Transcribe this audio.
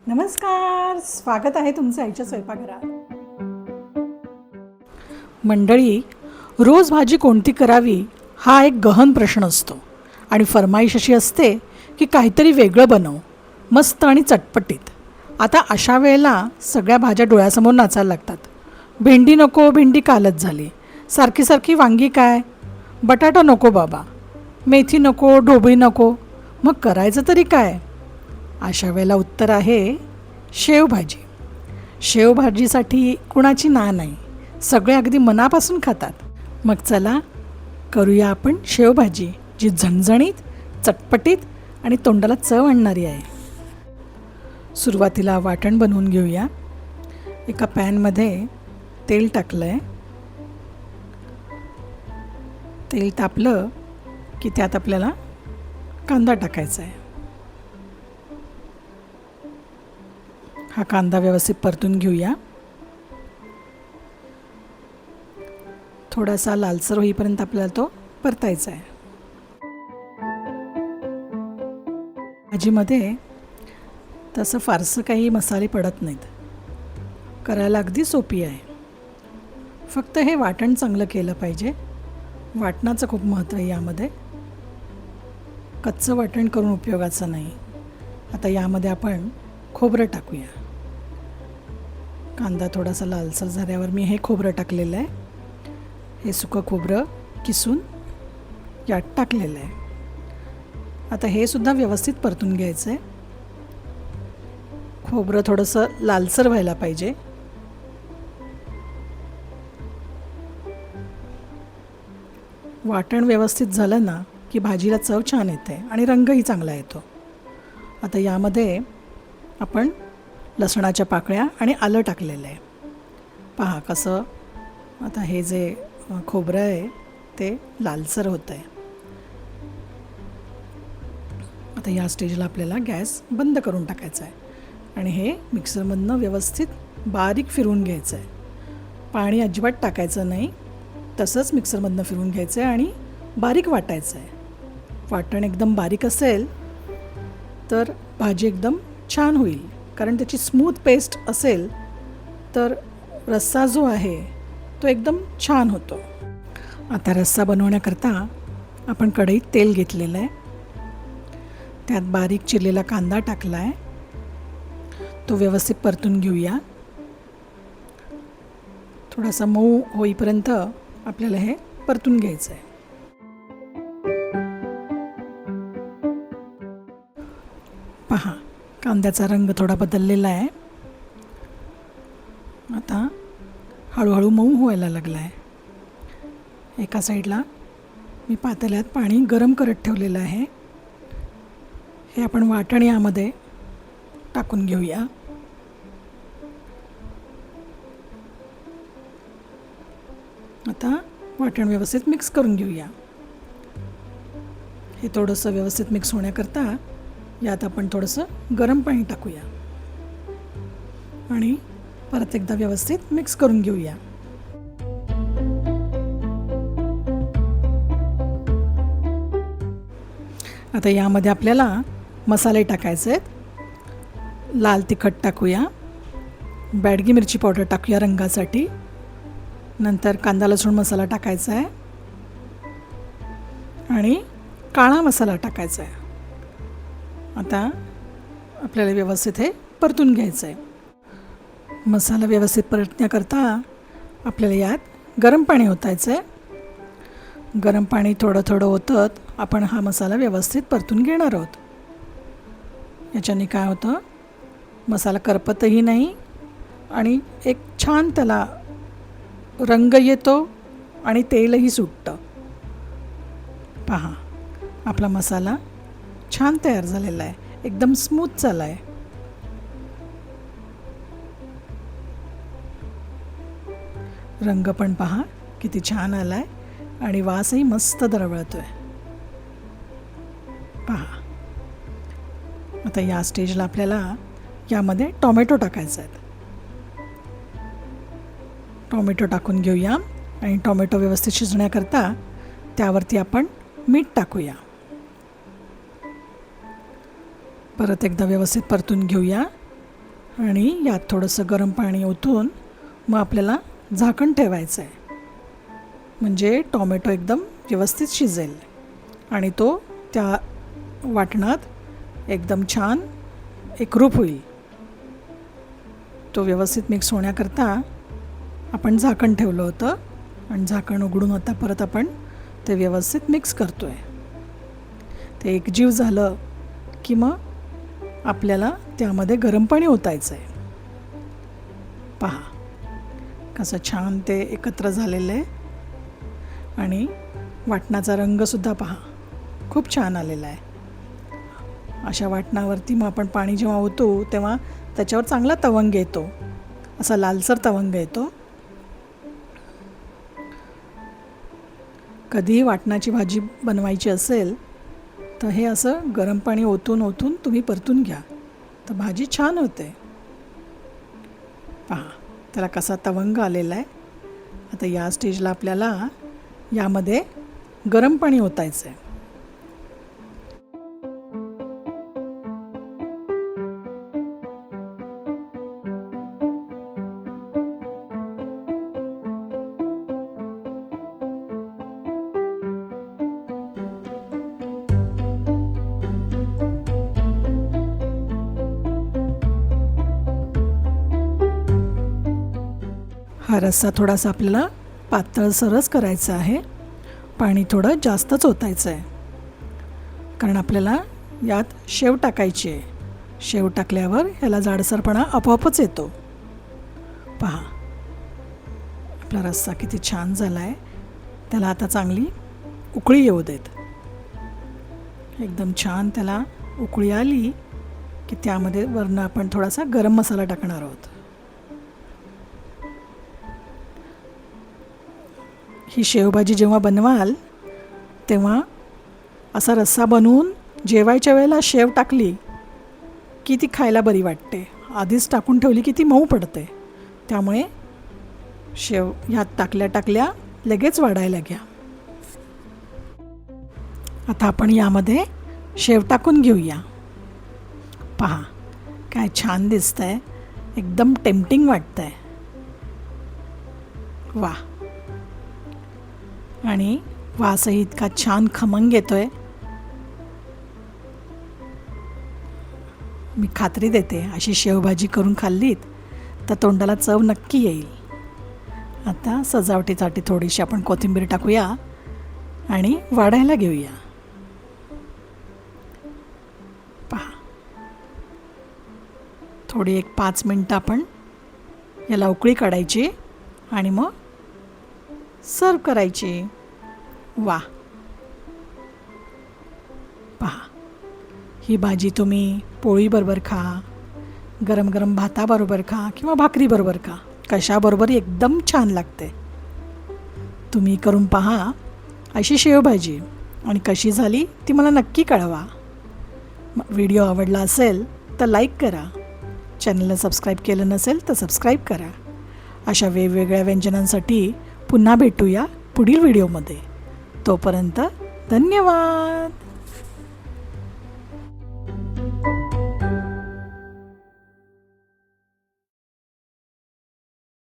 नमस्कार, स्वागत आहे तुमचं आईच्या स्वयंपाकघरात. मंडळी, रोज भाजी कोणती करावी हा एक गहन प्रश्न असतो आणि फरमाईश अशी असते की काहीतरी वेगळं बनव, मस्त आणि चटपटीत. आता अशा वेळेला सगळ्या भाज्या डोळ्यासमोर नाचायला लागतात. भेंडी नको, भेंडी कालच झाली. सारखी सारखी वांगी काय, बटाटा नको बाबा, मेथी नको, ढोबळी नको. मग करायचं तरी काय? अशा वेळेला उत्तर आहे शेवभाजी. शेवभाजीसाठी कुणाची ना नाही, सगळे अगदी मनापासून खातात. मग चला करूया आपण शेवभाजी, जी झणझणीत, चटपटीत आणि तोंडाला चव आणणारी आहे. सुरुवातीला वाटण बनवून घेऊया. एका पॅनमध्ये तेल टाकलं आहे. तेल तापलं की त्यात आपल्याला कांदा टाकायचा आहे. हा कांदा व्यवस्थित परतून घेऊया. थोडासा लालसर होईपर्यंत आपल्याला तो परतायचा आहे. भाजीमध्ये तसं फारसं काही मसाले पडत नाहीत, करायला अगदी सोपी आहे. फक्त हे वाटण चांगलं केलं पाहिजे. वाटणाचं खूप महत्त्व आहे यामध्ये. कच्चं वाटण करून उपयोगाचं नाही. आता यामध्ये आपण खोबरं टाकूया. कांदा थोडासा लालसर झाल्यावर मी हे खोबरं टाकलेलं आहे. हे सुकं खोबरं किसून यात टाकलेलं आहे. आता हे सुद्धा व्यवस्थित परतून घ्यायचं आहे. खोबरं थोडंसं लालसर व्हायला पाहिजे. वाटण व्यवस्थित झालं ना की भाजीला चव छान येते आणि रंगही चांगला येतो. आता यामध्ये आपण लसणाच्या पाकळ्या आणि आलं टाकलेलं आहे. पहा कसं आता हे जे खोबरं आहे ते लालसर होतं आहे. आता या स्टेजला आपल्याला गॅस बंद करून टाकायचा आहे आणि हे मिक्सरमधनं व्यवस्थित बारीक फिरवून घ्यायचं आहे. पाणी अजिबात टाकायचं नाही, तसंच मिक्सरमधनं फिरवून घ्यायचं आहे आणि बारीक वाटायचं आहे. वाटण एकदम बारीक असेल तर भाजी एकदम छान होईल, कारण त्याची स्मूथ पेस्ट असेल तर रस्सा जो आहे तो एकदम छान होतो. आता रस्सा बनवण्याकरता आपण कढईत तेल घेतलेलं आहे. त्यात बारीक चिरलेला कांदा टाकला आहे. तो व्यवस्थित परतून घेऊया. थोडासा मऊ होईपर्यंत आपल्याला हे परतून घ्यायचं आहे. पहा, कांद्याचा रंग थोडा बदललेला आहे. आता हळूहळू मऊ व्हायला लागला आहे. एका साईडला मी पातेल्यात पाणी गरम करत ठेवलेलं आहे. हे आपण वाटण यामध्ये टाकून घेऊया. आता वाटण व्यवस्थित मिक्स करून घेऊया. हे थोडंसं व्यवस्थित मिक्स होण्याकरता यात आपण थोडंसं गरम पाणी टाकूया आणि परत एकदा व्यवस्थित मिक्स करून घेऊया. आता यामध्ये आपल्याला मसाले टाकायचे आहेत. लाल तिखट टाकूया, बॅडगी मिरची पावडर टाकूया रंगासाठी, नंतर कांदा लसूण मसाला टाकायचा आहे आणि काळा मसाला टाकायचा आहे. आता आपल्याला व्यवस्थित हे परतून घ्यायचं आहे. मसाला व्यवस्थित परतण्याकरता आपल्याला यात गरम पाणी ओतायचं आहे. गरम पाणी थोडं थोडं ओतत आपण हा मसाला व्यवस्थित परतून घेणार आहोत. याच्याने काय होतं, मसाला करपतही नाही आणि एक छान त्याला रंग येतो आणि तेलही सुटतं. पहा, आपला मसाला छान तयार झालेला आहे, एकदम स्मूथ झाला आहे. रंग पण पहा किती छान आला आहे आणि वासही मस्त दरवळतोय. पहा, आता या स्टेजला आपल्याला यामध्ये टोमॅटो टाकायचा आहे. टोमॅटो टाकून घेऊया आणि टोमॅटो व्यवस्थित शिजण्याकरता त्यावरती आपण मीठ टाकूया. परत एकदा व्यवस्थित परतून घेऊया आणि यात थोडंसं गरम पाणी ओतून मग आपल्याला झाकण ठेवायचं आहे, म्हणजे टॉमॅटो एकदम व्यवस्थित शिजेल आणि तो त्या वाटणात एकदम छान एकरूप होईल. तो व्यवस्थित मिक्स होण्याकरता आपण झाकण ठेवलं होतं आणि झाकण उघडून आता परत आपण ते व्यवस्थित मिक्स करतो आहे. ते एकजीव झालं की मग आपल्याला त्यामध्ये गरम पाणी ओतायचं आहे. पहा कसं छान ते एकत्र झालेलं आहे आणि वाटणाचा रंगसुद्धा पहा खूप छान आलेला आहे. अशा वाटणावरती मग आपण पाणी जेव्हा ओतू तेव्हा त्याच्यावर चांगला तवंग येतो, असा लालसर तवंग येतो. कधीही वाटणाची भाजी बनवायची असेल तर हे असं गरम पाणी ओतून ओतून तुम्ही परतून घ्या, तर भाजी छान होते. पहा त्याला कसा तवंग आलेला आहे. आता या स्टेजला आपल्याला यामध्ये गरम पाणी ओतायचं आहे. हा रस्सा थोडासा आपल्याला पातळसरच करायचा आहे. पाणी थोडं जास्तच ओतायचं आहे, कारण आपल्याला यात शेव टाकायची आहे. शेव टाकल्यावर ह्याला जाडसरपणा आपोआपच येतो. पहा आपला रस्सा किती छान झाला आहे. त्याला आता चांगली उकळी येऊ देत. एकदम छान त्याला उकळी आली की त्यामध्ये वरनं आपण थोडासा गरम मसाला टाकणार आहोत. ही शेवभाजी जेव्हा बनवाल तेव्हा असा रस्सा बनवून जेवायच्या वेळेला शेव टाकली की ती खायला बरी वाटते. आधीच टाकून ठेवली की ती मऊ पडते. त्यामुळे शेव ह्यात टाकल्या टाकल्या लगेच वाढायला घ्या. आता आपण यामध्ये शेव टाकून घेऊया. पहा काय छान दिसतंय, एकदम टेम्पटिंग वाटतंय. वा, आणि वासही इतका छान खमंग येतोय. मी खात्री देते अशी शेवभाजी करून खाल्लीत तर तोंडाला चव नक्की येईल. आता सजावटीसाठी थोडीशी आपण कोथिंबीर टाकूया आणि वाढायला घेऊया. पहा थोडी एक 5 मिनटं आपण याला उकळी काढायची आणि मग सर्व करायची. वा, पहा ही भाजी तुम्ही पोळीबरोबर खा, गरम गरम भाताबरोबर खा किंवा भाकरीबरोबर खा, कशाबरोबर एकदम छान लागते. तुम्ही करून पहा अशी शेवभाजी आणि कशी झाली ती मला नक्की कळवा. व्हिडिओ आवडला असेल तर लाईक करा, चॅनलला सबस्क्राईब केलं नसेल तर सबस्क्राईब करा. अशा वेगवेगळ्या व्यंजनांसाठी पुन्हा भेटूया पुढील व्हिडिओमध्ये. तोपर्यंत धन्यवाद.